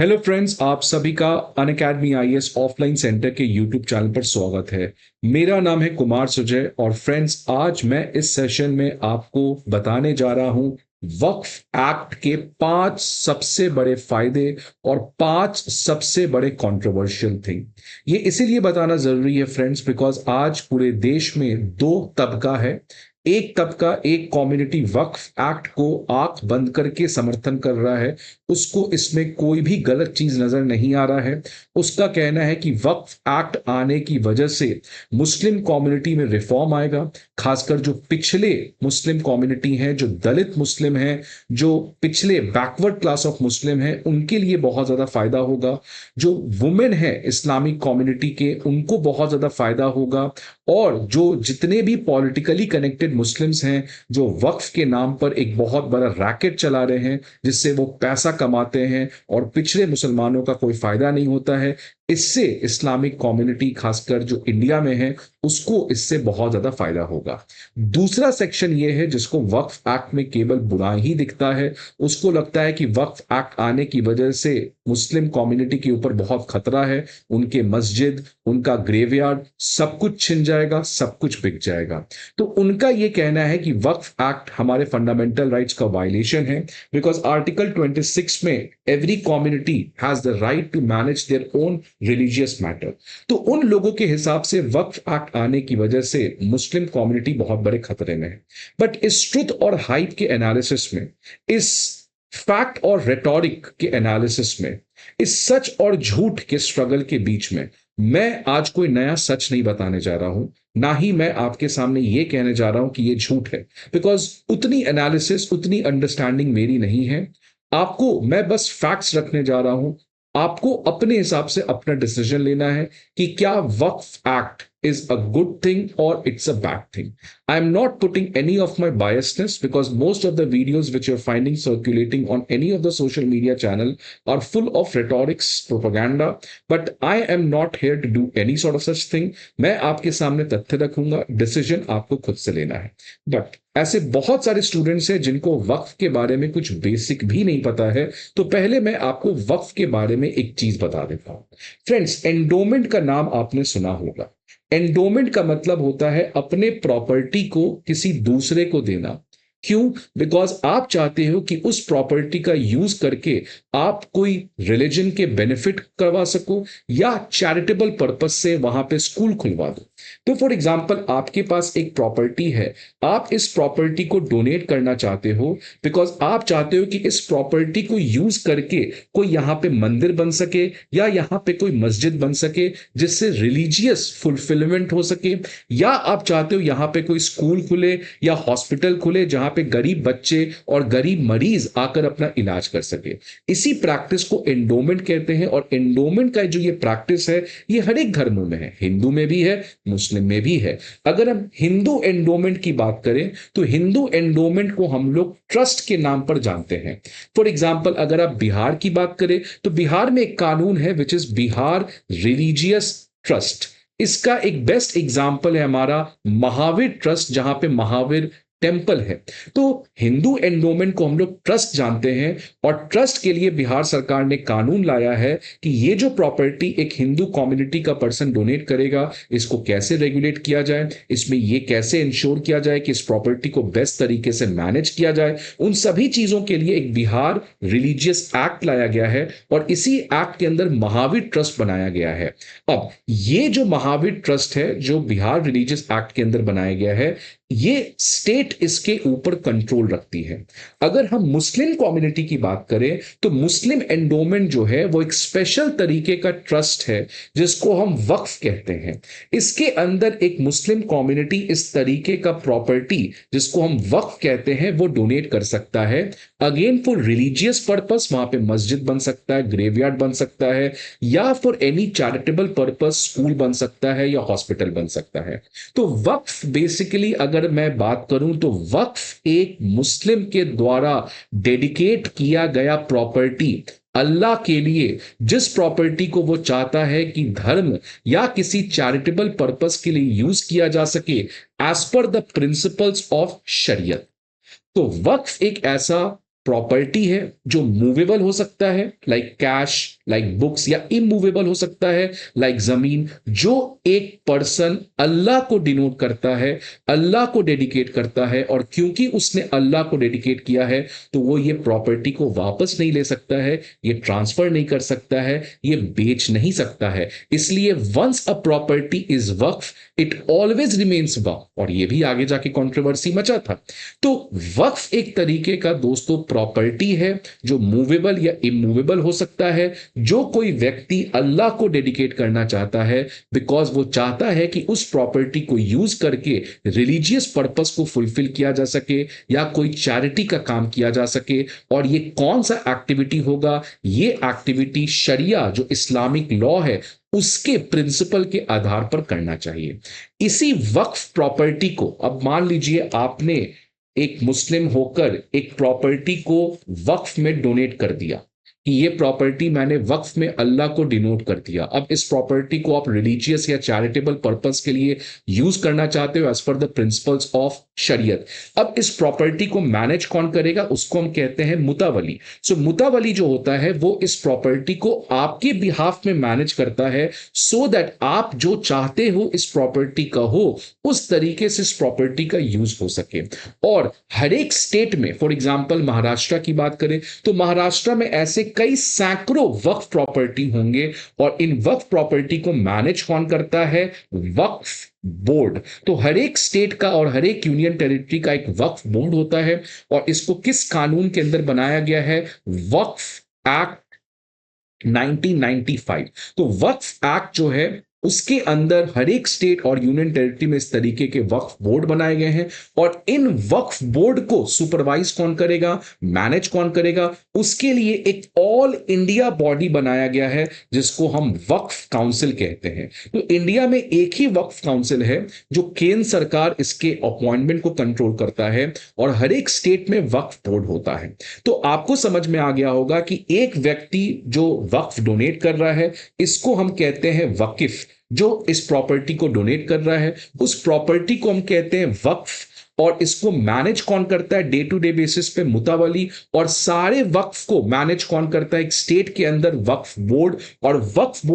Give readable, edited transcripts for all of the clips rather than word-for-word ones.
Hello friends, आप सभी का अनअकैडमी आईएएस ऑफलाइन सेंटर के यूट्यूब चैनल पर स्वागत है। मेरा नाम है कुमार सुजय और फ्रेंड्स, आज मैं इस सेशन में आपको बताने जा रहा हूं वक्फ एक्ट के 5 सबसे बड़े फायदे और 5 सबसे बड़े कंट्रोवर्शियल थिंग। ये इसीलिए बताना जरूरी है फ्रेंड्स, बिकॉज आज पूरे देश में दो तबका है। एक तबका, एक कम्युनिटी वक्फ एक्ट को आंख बंद करके समर्थन कर रहा है, उसको इसमें कोई भी गलत चीज नजर नहीं आ रहा है। उसका कहना है कि वक्फ एक्ट आने की वजह से मुस्लिम कम्युनिटी में रिफॉर्म आएगा, खासकर जो पिछले मुस्लिम कम्युनिटी हैं, जो दलित मुस्लिम हैं, जो पिछले बैकवर्ड क्लास ऑफ मुस्लिम हैं, उनके लिए बहुत ज्यादा फायदा होगा। जो वुमेन है इस्लामिक कम्युनिटी के, उनको बहुत ज्यादा फायदा होगा। और जो जितने भी पॉलिटिकली कनेक्टेड मुस्लिम्स हैं, जो वक्फ के नाम पर एक बहुत बड़ा रैकेट चला रहे हैं जिससे वो पैसा कमाते हैं और पिछड़े मुसलमानों का कोई फायदा नहीं होता है, इससे इस्लामिक कम्युनिटी खासकर जो इंडिया में है उसको इससे बहुत ज्यादा फायदा होगा। दूसरा सेक्शन ये है जिसको वक्फ एक्ट में केवल बुराई ही दिखता है। उसको लगता है कि वक्फ एक्ट आने की वजह से मुस्लिम कम्युनिटी के ऊपर बहुत खतरा है, उनके मस्जिद, उनका ग्रेवयार्ड सब कुछ छिन जाएगा, सब कुछ बिक जाएगा। तो उनका यह कहना है कि वक्फ एक्ट हमारे फंडामेंटल राइट्स का वायलेशन है, बिकॉज आर्टिकल 26 में every community has the right to manage their own religious matter. तो उन लोगों के हिसाब से वक्फ एक्ट आने की वजह से मुस्लिम कम्युनिटी बहुत बड़े खतरे में है। बट इस ट्रुथ और हाइप के एनालिसिस में, इस फैक्ट और रेटोरिक के एनालिसिस में, इस सच और झूठ के स्ट्रगल के बीच में मैं आज कोई नया सच नहीं बताने जा रहा हूं, ना ही मैं आपके सामने यह कहने जा रहा हूं कि यह झूठ है, बिकॉज उतनी एनालिसिस, उतनी अंडरस्टैंडिंग मेरी नहीं है। आपको मैं बस फैक्ट्स रखने जा रहा हूं। आपको अपने हिसाब से अपना डिसीजन लेना है कि क्या वक्फ act is a good thing or it's a bad thing. I am not putting any of my biasness because most of the videos which you're finding circulating on any of the social media channel are full of rhetorics, propaganda, but I am not here to do any sort of such thing. मैं आपके सामने तथ्य रखूंगा, decision आपको खुद से लेना है। बट ऐसे बहुत सारे स्टूडेंट्स हैं जिनको वक्फ के बारे में कुछ बेसिक भी नहीं पता है, तो पहले मैं आपको वक्फ के बारे में एक चीज बता देता हूं। फ्रेंड्स, एंडोमेंट का नाम आपने सुना होगा। एंडोमेंट का मतलब होता है अपने प्रॉपर्टी को किसी दूसरे को देना। क्यों? बिकॉज आप चाहते हो कि उस प्रॉपर्टी का यूज करके आप कोई रिलीजन के बेनिफिट करवा सको या चैरिटेबल पर्पज से वहां पे स्कूल खुलवा दो। तो फॉर एग्जांपल, आपके पास एक प्रॉपर्टी है, आप इस प्रॉपर्टी को डोनेट करना चाहते हो बिकॉज आप चाहते हो कि इस प्रॉपर्टी को यूज करके कोई यहां पे मंदिर बन सके या यहां पे कोई मस्जिद बन सके जिससे रिलीजियस फुलफिलमेंट हो सके, या आप चाहते हो यहां पे कोई स्कूल खुले या हॉस्पिटल खुले जहां पे गरीब बच्चे और गरीब मरीज आकर अपना इलाज कर सके। इसी प्रैक्टिस को एंडोमेंट कहते हैं। और एंडोमेंट का जो ये प्रैक्टिस है, ये हर एक धर्मों में है, हिंदू में भी है, मुस्लिम में भी है। अगर हम हिंदू एंडोमेंट की बात करें तो हिंदू एंडोमेंट को हम लोग ट्रस्ट के नाम पर जानते हैं। फॉर एग्जाम्पल, अगर आप बिहार की बात करें तो बिहार में एक कानून है which is Bihar religious trust. इसका एक बेस्ट एग्जाम्पल है हमारा महावीर ट्रस्ट, जहां पे महावीर टेम्पल है। तो हिंदू एंडोमेंट को हम लोग ट्रस्ट जानते हैं, और ट्रस्ट के लिए बिहार सरकार ने कानून लाया है कि ये जो प्रॉपर्टी एक हिंदू कम्युनिटी का पर्सन डोनेट करेगा, इसको कैसे रेगुलेट किया जाए, इसमें ये कैसे इंश्योर किया जाए कि इस प्रॉपर्टी को बेस्ट तरीके से मैनेज किया जाए, उन सभी चीजों के लिए एक बिहार रिलीजियस एक्ट लाया गया है। और इसी एक्ट के अंदर महावीर ट्रस्ट बनाया गया है। अब ये जो महावीर ट्रस्ट है, जो बिहार रिलीजियस एक्ट के अंदर बनाया गया है, ये स्टेट इसके ऊपर कंट्रोल रखती है। अगर हम मुस्लिम कम्युनिटी की बात करें तो मुस्लिम एंडोमेंट जो है वो एक स्पेशल तरीके का ट्रस्ट है जिसको हम वक्फ कहते हैं। इसके अंदर एक मुस्लिम कम्युनिटी इस तरीके का प्रॉपर्टी जिसको हम वक्फ कहते हैं वो डोनेट कर सकता है, अगेन फॉर रिलीजियस पर्पस। वहां पे मस्जिद बन सकता है, ग्रेवयार्ड बन सकता है, या for any charitable purpose school बन सकता है या हॉस्पिटल बन सकता है। तो वक्फ बेसिकली, अगर मैं बात करूं तो वक्फ एक मुस्लिम के द्वारा डेडिकेट किया गया प्रॉपर्टी, अल्लाह के लिए जिस प्रॉपर्टी को वो चाहता है कि धर्म या किसी चैरिटेबल पर्पस के लिए यूज किया जा सके as per the principles of शरीयत। तो वक्फ एक ऐसा प्रॉपर्टी है जो मूवेबल हो सकता है लाइक कैश, लाइक बुक्स, या इमूवेबल हो सकता है लाइक जमीन, जो एक पर्सन अल्लाह को डिनोट करता है, अल्लाह को डेडिकेट करता है, और क्योंकि उसने अल्लाह को डेडिकेट किया है तो वो ये प्रॉपर्टी को वापस नहीं ले सकता है, ये ट्रांसफर नहीं कर सकता है, ये बेच नहीं सकता है। इसलिए once a property is waqf it always remains waqf, और ये भी आगे जाके कंट्रोवर्सी मचा था। तो वक्फ एक तरीके का दोस्तों प्रॉपर्टी है जो मूवेबल या इमूवेबल हो सकता है, जो कोई व्यक्ति अल्लाह को डेडिकेट करना चाहता है बिकॉज वो चाहता है कि उस प्रॉपर्टी को यूज करके रिलीजियस पर्पस को फुलफिल किया जा सके या कोई चैरिटी का काम किया जा सके। और ये कौन सा एक्टिविटी होगा? ये एक्टिविटी शरिया जो इस्लामिक लॉ है उसके प्रिंसिपल के आधार पर करना चाहिए। इसी वक्फ प्रॉपर्टी को, अब मान लीजिए आपने एक मुस्लिम होकर एक प्रॉपर्टी को वक्फ में डोनेट कर दिया कि ये प्रॉपर्टी मैंने वक्फ में अल्लाह को डिनोट कर दिया। अब इस प्रॉपर्टी को आप रिलीजियस या चैरिटेबल पर्पस के लिए यूज करना चाहते हो as per the principles of शरीयत। अब इस प्रॉपर्टी को मैनेज कौन करेगा? उसको हम कहते हैं मुतावली। सो मुतावली जो होता है वो इस प्रॉपर्टी को आपके बिहाफ में मैनेज करता है सो दैट आप जो चाहते हो इस प्रॉपर्टी का हो उस तरीके से इस प्रॉपर्टी का यूज हो सके। और हर एक स्टेट में, फॉर एग्जाम्पल महाराष्ट्र की बात करें तो महाराष्ट्र में ऐसे कई सैकड़ों वक्फ प्रॉपर्टी होंगे, और इन वक्फ प्रॉपर्टी को मैनेज कौन करता है? वक्फ बोर्ड। तो हर एक स्टेट का और हर एक यूनियन टेरिटरी का एक वक्फ बोर्ड होता है, और इसको किस कानून के अंदर बनाया गया है? वक्फ एक्ट 1995। तो वक्फ एक्ट जो है उसके अंदर हर एक स्टेट और यूनियन टेरिटरी में इस तरीके के वक्फ बोर्ड बनाए गए हैं, और इन वक्फ बोर्ड को सुपरवाइज कौन करेगा, मैनेज कौन करेगा? उसके लिए एक ऑल इंडिया बॉडी बनाया गया है जिसको हम वक्फ काउंसिल कहते हैं। तो इंडिया में एक ही वक्फ काउंसिल है जो केंद्र सरकार इसके अपॉइंटमेंट को कंट्रोल करता है, और हर एक स्टेट में वक्फ बोर्ड होता है। तो आपको समझ में आ गया होगा कि एक व्यक्ति जो वक्फ डोनेट कर रहा है इसको हम कहते हैं वकीफ, जो इस प्रॉपर्टी को डोनेट कर रहा है उस प्रॉपर्टी को हम कहते हैं वक्फ, और इसको मैनेज कौन करता है डे टू डे बेसिस पे? मुतावली। और सारे वक्फ को मैनेज कौन करता है? एक स्टेट के अंदर वक्फ बोर्ड, और वक्फ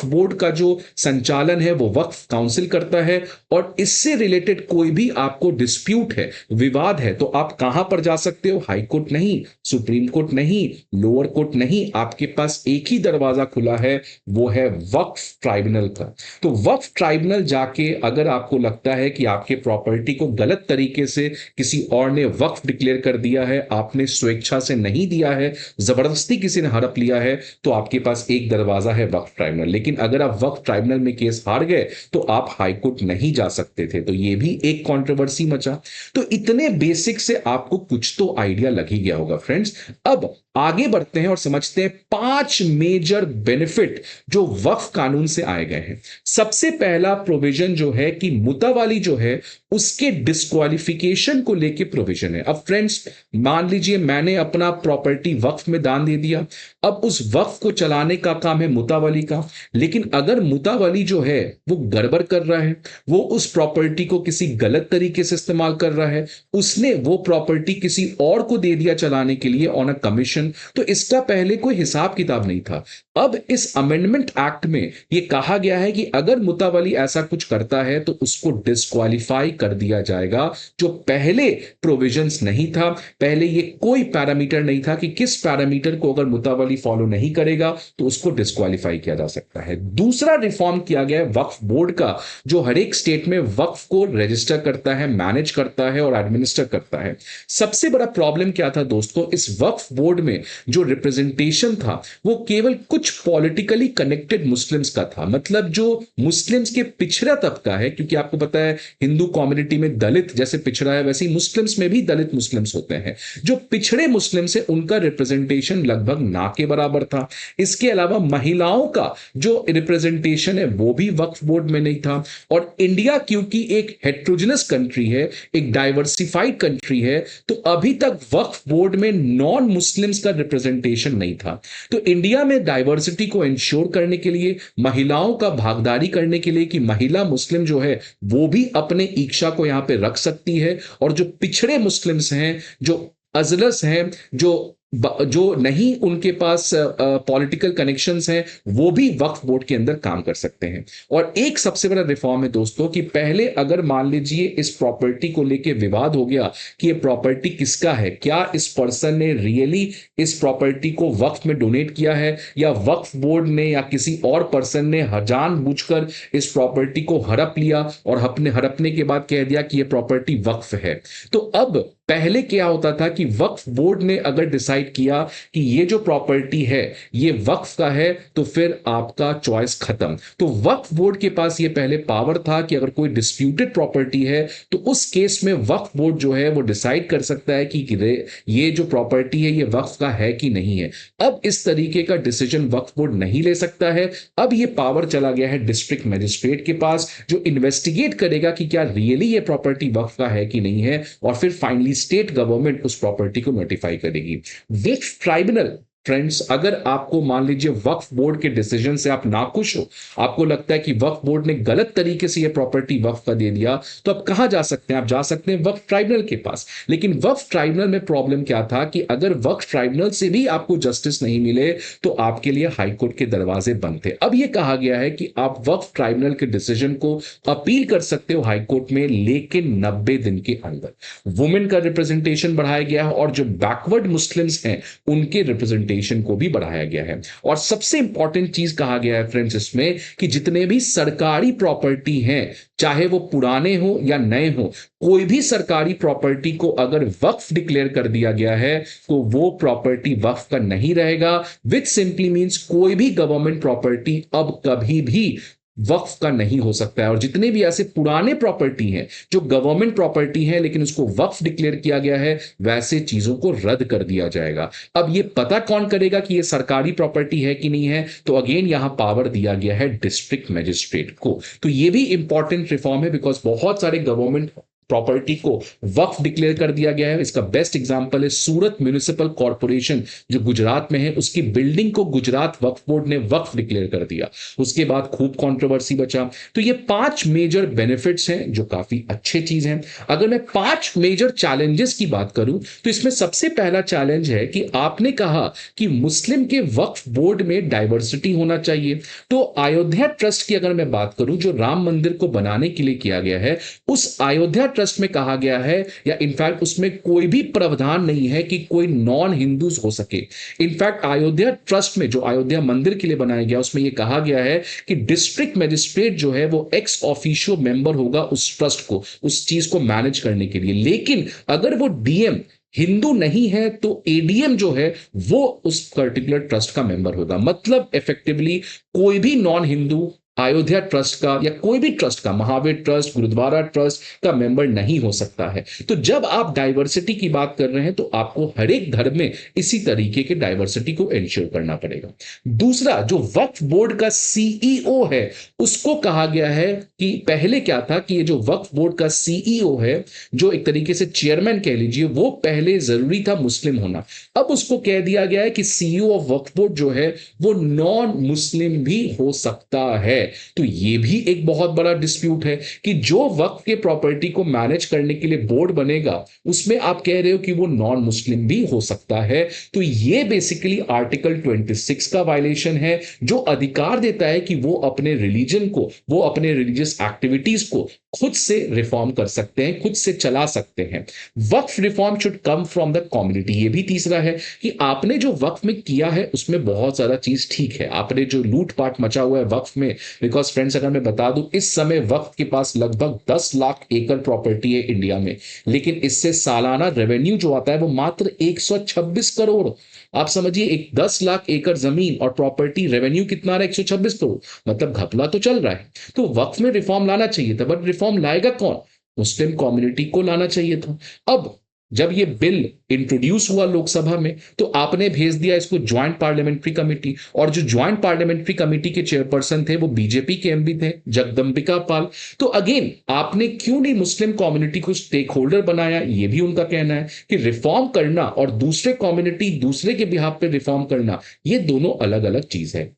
बोर्ड का जो संचालन है वो वक्फ काउंसिल करता है। और इससे रिलेटेड कोई भी आपको डिस्प्यूट है, विवाद है, तो आप कहां पर जा सकते हो? हाई कोर्ट नहीं, सुप्रीम कोर्ट नहीं, लोअर कोर्ट नहीं, आपके पास एक ही दरवाजा खुला है, वो है वक्फ ट्राइब्यूनल का। तो वक्फ ट्राइब्यूनल जाके अगर आपको लगता है कि आपके प्रॉपर्टी को गलत तरीके से किसी और ने वक्फ डिक्लेयर कर दिया है, आपने स्वेच्छा से नहीं दिया है, जबरदस्ती किसी ने हड़प लिया है, तो आपके पास एक दरवाजा है वक्फ ट्राइब्यूनल। लेकिन अगर आप वक्फ ट्राइब्यूनल में केस हार गए तो आप हाई कोर्ट नहीं जा सकते थे। तो यह भी एक कंट्रोवर्सी मचा। तो इतने बेसिक से आपको कुछ तो आइडिया लग ही गया होगा फ्रेंड्स। अब आगे बढ़ते हैं और समझते हैं 5 मेजर बेनिफिट जो वक्फ कानून से आए गए हैं। सबसे पहला प्रोविजन जो है कि मुतावाली जो है उसके डिस्क्वालिफिकेशन को लेके प्रोविजन है। अब फ्रेंड्स मान लीजिए मैंने अपना प्रॉपर्टी वक्फ में दान दे दिया, अब उस वक्फ को चलाने का काम है मुतावाली का। लेकिन अगर मुतावाली जो है वो गड़बड़ कर रहा है, वो उस प्रॉपर्टी को किसी गलत तरीके से इस्तेमाल कर रहा है, उसने वो प्रॉपर्टी किसी और को दे दिया चलाने के लिए ऑन अ कमीशन, तो इसका पहले कोई हिसाब किताब नहीं था। अब इस अमेंडमेंट एक्ट में यह कहा गया है कि अगर मुतावाली ऐसा कुछ करता है तो उसको डिस्क्वालीफाई कर दिया जाएगा, जो पहले प्रोविजंस नहीं था। पहले ये कोई पैरामीटर नहीं था कि किस पैरामीटर को अगर मुतावाली फॉलो नहीं करेगा तो उसको डिस्क्वालीफाई किया जा सकता है। दूसरा रिफॉर्म किया गया है वक्फ बोर्ड का, जो हर एक स्टेट में वक्फ को रजिस्टर करता है, मैनेज करता है और एडमिनिस्टर करता है। सबसे बड़ा प्रॉब्लम क्या था दोस्तों? इस वक्फ बोर्ड में जो रिप्रेजेंटेशन था वो केवल कुछ पॉलिटिकली कनेक्टेड मुस्लिम्स का था। मतलब जो मुस्लिम्स के पिछड़ा तबका है, क्योंकि आपको पता है हिंदू कम्युनिटी में दलित जैसे पिछड़ा है वैसे ही मुस्लिम्स में भी दलित मुस्लिम्स होते हैं। जो पिछड़े मुस्लिम्स है उनका रिप्रेजेंटेशन लगभग ना के बराबर था। इसके अलावा महिलाओं का जो रिप्रेजेंटेशन है वो भी वक्फ बोर्ड में नहीं था। और इंडिया क्योंकि एक हेट्रोजेनस कंट्री है, एक डाइवर्सिफाइड कंट्री है, तो अभी तक वक्फ बोर्ड में नॉन मुस्लिम्स का रिप्रेजेंटेशन नहीं था। तो इंडिया में डाइवर्सिटी को इंश्योर करने के लिए, महिलाओं का भागीदारी करने के लिए कि महिला मुस्लिम जो है वो भी अपने इच्छा को यहां पे रख सकती है, और जो पिछड़े मुस्लिम्स हैं, जो अजलस हैं, जो नहीं उनके पास पॉलिटिकल कनेक्शंस हैं, वो भी वक्फ बोर्ड के अंदर काम कर सकते हैं। और एक सबसे बड़ा रिफॉर्म है दोस्तों कि पहले अगर मान लीजिए इस प्रॉपर्टी को लेके विवाद हो गया कि ये प्रॉपर्टी किसका है, क्या इस पर्सन ने रियली इस प्रॉपर्टी को वक्फ में डोनेट किया है, या वक्फ बोर्ड ने या किसी और पर्सन ने जानबूझकर इस प्रॉपर्टी को हड़प लिया और अपने हड़पने के बाद कह दिया कि ये प्रॉपर्टी वक्फ है। तो अब पहले क्या होता था कि वक्फ बोर्ड ने अगर डिसाइड किया कि ये जो प्रॉपर्टी है ये वक्फ का है, तो फिर आपका चॉइस खत्म। तो वक्फ बोर्ड के पास ये पहले पावर था कि अगर कोई डिस्प्यूटेड प्रॉपर्टी है तो उस केस में वक्फ बोर्ड जो है वो डिसाइड कर सकता है कि ये जो प्रॉपर्टी है ये वक्फ का है कि नहीं है। अब इस तरीके का डिसीजन वक्फ बोर्ड नहीं ले सकता है। अब ये पावर चला गया है डिस्ट्रिक्ट मजिस्ट्रेट के पास, जो इन्वेस्टिगेट करेगा कि क्या रियली ये प्रॉपर्टी वक्फ का है कि नहीं है, और फिर फाइनली स्टेट गवर्नमेंट उस प्रॉपर्टी को नोटिफाई करेगी। वक्फ ट्राइब्यूनल, फ्रेंड्स, अगर आपको मान लीजिए वक्फ बोर्ड के डिसीजन से आप नाखुश हो, आपको लगता है कि वक्फ बोर्ड ने गलत तरीके से यह प्रॉपर्टी वक्फ का दे दिया, तो आप कहां जा सकते हैं? आप जा सकते हैं वक्फ ट्राइब्यूनल के पास। लेकिन वक्फ ट्राइब्यूनल में प्रॉब्लम क्या था कि अगर वक्फ ट्राइब्यूनल से भी आपको जस्टिस नहीं मिले तो आपके लिए हाईकोर्ट के दरवाजे बंद थे। अब यह कहा गया है कि आप वक्फ ट्राइब्यूनल के डिसीजन को अपील कर सकते हो हाईकोर्ट में, लेकिन 90 दिन के अंदर। वुमेन का रिप्रेजेंटेशन बढ़ाया गया है और जो बैकवर्ड मुस्लिम्स हैं उनके रिप्रेजेंटेशन को भी बढ़ाया गया है। और सबसे इंपॉर्टेंट चीज कहा गया है फ्रेंड्स इसमें कि जितने भी सरकारी प्रॉपर्टी हैं, चाहे वो पुराने हो या नए हो, कोई भी सरकारी प्रॉपर्टी को अगर वक्फ डिक्लेयर कर दिया गया है तो वो प्रॉपर्टी वक्फ का नहीं रहेगा। विच सिंपली मींस कोई भी गवर्नमेंट प्रॉपर्टी अब कभी भी वक्फ का नहीं हो सकता है। और जितने भी ऐसे पुराने प्रॉपर्टी हैं जो गवर्नमेंट प्रॉपर्टी हैं लेकिन उसको वक्फ डिक्लेयर किया गया है, वैसे चीजों को रद्द कर दिया जाएगा। अब ये पता कौन करेगा कि ये सरकारी प्रॉपर्टी है कि नहीं है? तो अगेन यहां पावर दिया गया है डिस्ट्रिक्ट मजिस्ट्रेट को। तो ये भी इंपॉर्टेंट रिफॉर्म है, बिकॉज बहुत सारे गवर्नमेंट प्रॉपर्टी को वक्फ डिक्लेयर कर दिया गया है। इसका बेस्ट एग्जांपल है सूरत म्युनिसिपल कॉर्पोरेशन जो गुजरात में है, उसकी बिल्डिंग को गुजरात वक्फ बोर्ड ने वक्फ डिक्लेयर कर दिया। उसके बाद खूब कंट्रोवर्सी बचा। तो ये 5 मेजर बेनिफिट्स हैं जो काफी अच्छे चीज हैं। अगर मैं 5 मेजर चैलेंजेस की बात करूं तो इसमें सबसे पहला चैलेंज है कि आपने कहा कि मुस्लिम के वक्फ बोर्ड में डाइवर्सिटी होना चाहिए। तो अयोध्या ट्रस्ट की अगर मैं बात करूं जो राम मंदिर को बनाने के लिए किया गया है, उस अयोध्या ट्रस्ट में कहा गया है, या इनफैक्ट उसमें कोई भी प्रावधान नहीं है कि कोई नॉन हिंदूज हो सके। इनफैक्ट अयोध्या ट्रस्ट में जो अयोध्या मंदिर के लिए बनाया गया उसमें यह कहा गया है कि डिस्ट्रिक्ट मजिस्ट्रेट जो है वो एक्स ऑफिशियो मेंबर होगा उस ट्रस्ट को, उस चीज को मैनेज करने के लिए। लेकिन अगर वो डीएम हिंदू नहीं है तो एडीएम जो है वो उस पर्टिकुलर ट्रस्ट का मेंबर होगा। मतलब इफेक्टिवली कोई भी नॉन हिंदू अयोध्या ट्रस्ट का या कोई भी ट्रस्ट का, महावीर ट्रस्ट, गुरुद्वारा ट्रस्ट का मेंबर नहीं हो सकता है। तो जब आप डाइवर्सिटी की बात कर रहे हैं तो आपको हर एक धर्म में इसी तरीके के डाइवर्सिटी को इंश्योर करना पड़ेगा। दूसरा, जो वक्फ बोर्ड का सीईओ है उसको कहा गया है कि पहले क्या था कि ये जो वक्फ बोर्ड का सीईओ है, जो एक तरीके से चेयरमैन कह लीजिए, वो पहले जरूरी था मुस्लिम होना। अब उसको कह दिया गया है कि सीईओ ऑफ वक्फ बोर्ड जो है वो नॉन मुस्लिम भी हो सकता है। तो यह भी एक बहुत बड़ा डिस्प्यूट है कि जो वक्फ के प्रॉपर्टी को मैनेज करने के लिए बोर्ड बनेगा उसमें आप कह रहे हो कि वो नॉन मुस्लिम भी हो सकता है। तो यह बेसिकली आर्टिकल 26 का वायलेशन है, जो अधिकार देता है कि वो अपने रिलीजन को, वो अपने रिलीजियस एक्टिविटीज को खुद से रिफॉर्म कर सकते हैं, खुद से चला सकते हैं। Waqf reform should come from the community. ये भी तीसरा है कि आपने जो वक्फ में किया है उसमें बहुत ज्यादा चीज ठीक है। आपने जो लूटपाट मचा हुआ है वक्फ में, बिकॉज फ्रेंड्स अगर मैं बता दूं इस समय वक्फ के पास लगभग 10 लाख एकड़ प्रॉपर्टी है इंडिया में, लेकिन इससे सालाना रेवेन्यू जो आता है वो मात्र 126 करोड़। आप समझिए, एक 10 लाख एकड़ जमीन और प्रॉपर्टी रेवेन्यू कितना रहा है? 126 करोड़। मतलब घपला तो चल रहा है। तो वक्फ में रिफॉर्म लाना चाहिए था, बट रिफॉर्म लाएगा कौन? मुस्लिम कम्युनिटी को लाना चाहिए था। अब जब ये बिल इंट्रोड्यूस हुआ लोकसभा में तो आपने भेज दिया इसको ज्वाइंट पार्लियामेंट्री कमेटी, और जो ज्वाइंट पार्लियामेंट्री कमेटी के चेयरपर्सन थे वो बीजेपी के एमपी थे, जगदंबिका पाल। तो अगेन आपने क्यों नहीं मुस्लिम कम्युनिटी को स्टेक होल्डर बनाया? ये भी उनका कहना है कि रिफॉर्म करना और दूसरे कम्युनिटी, दूसरे के बिहाफ पे रिफॉर्म करना, ये दोनों अलग अलग चीज है।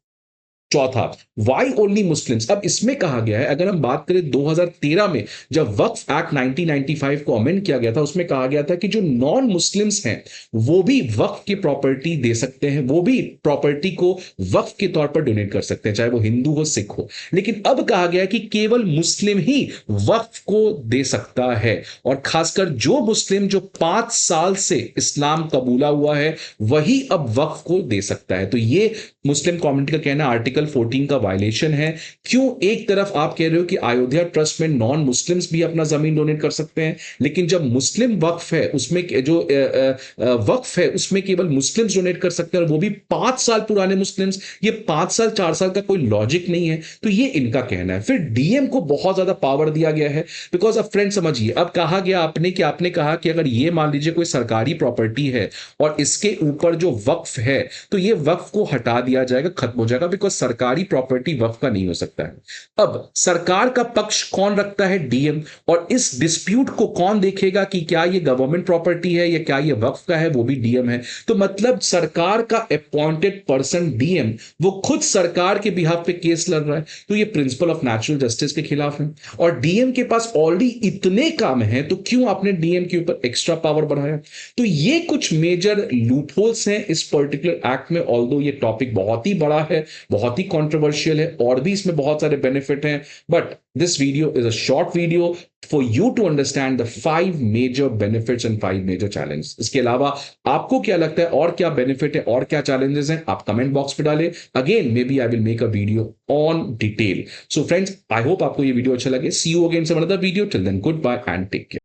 चौथा, वाई ओनली मुस्लिम्स। अब इसमें कहा गया है, अगर हम बात करें 2013 में जब वक्फ एक्ट 1995 को अमेंड किया गया था, उसमें कहा गया था कि जो नॉन मुस्लिम्स हैं वो भी वक्फ की प्रॉपर्टी दे सकते हैं, वो भी प्रॉपर्टी को वक्फ के तौर पर डोनेट कर सकते हैं, चाहे वो हिंदू हो सिख हो। लेकिन अब कहा गया कि केवल मुस्लिम ही वक्फ को दे सकता है, और खासकर जो मुस्लिम जो 5 साल से इस्लाम कबूला हुआ है वही अब वक्फ को दे सकता है। तो ये मुस्लिम कम्युनिटी का कहना आर्टिकल 14 का वायलेशन है। क्यों एक तरफ आप कह रहे हो कि अयोध्या ट्रस्ट में नॉन मुस्लिम्स भी अपना जमीन डोनेट कर सकते हैं, लेकिन जब मुस्लिम वक्फ है उसमें जो वक्फ है उसमें केवल मुस्लिम्स डोनेट कर सकते हैं, और वो भी 5 साल पुराने मुस्लिम्स। ये 5 साल 4 साल का कोई लॉजिक नहीं है। तो ये इनका कहना है। फिर डीएम को बहुत ज्यादा पावर दिया गया है, बिकॉज अब फ्रेंड समझिए, अब कहा गया आपने कि आपने कहा कि अगर ये मान लीजिए कोई सरकारी प्रॉपर्टी है और इसके ऊपर जो वक्फ है, तो ये वक्फ को हटा दिया जाएगा, खत्म हो जाएगा, बिकॉज सरकारी प्रॉपर्टी वक्फ का नहीं हो सकता है। अब सरकार का पक्ष कौन रखता है? डीएम। और इस डिस्प्यूट को कौन देखेगा कि क्या ये गवर्नमेंट प्रॉपर्टी है या क्या ये वक्फ का है? वो भी डीएम है। तो मतलब सरकार का अपॉइंटेड पर्सन डीएम, वो खुद सरकार के बिहाफ पे केस लड़ रहा है। तो ये प्रिंसिपल ऑफ नेचुरल जस्टिस के खिलाफ है, और डीएम के पास ऑलरेडी इतने काम है, तो क्यों आपने डीएम के ऊपर एक्स्ट्रा पावर बढ़ाया? तो ये कुछ मेजर लूपहोल्स हैं इस पर्टिकुलर एक्ट में। ऑल्दो ये टॉपिक बहुत ही बड़ा है, बहुत ही कंट्रोवर्शियल है, और भी इसमें बहुत सारे बेनिफिट हैं, but this video is a short video for you to understand the 5 major benefits and 5 major challenges. इसके अलावा आपको क्या लगता है और क्या बेनिफिट है और क्या चैलेंजेस हैं, आप कमेंट बॉक्स पे डालें। Again maybe I will make a video on detail. So friends, I hope आपको ये वीडियो अच्छा लगे। See you again some another video. Till then, goodbye and take care.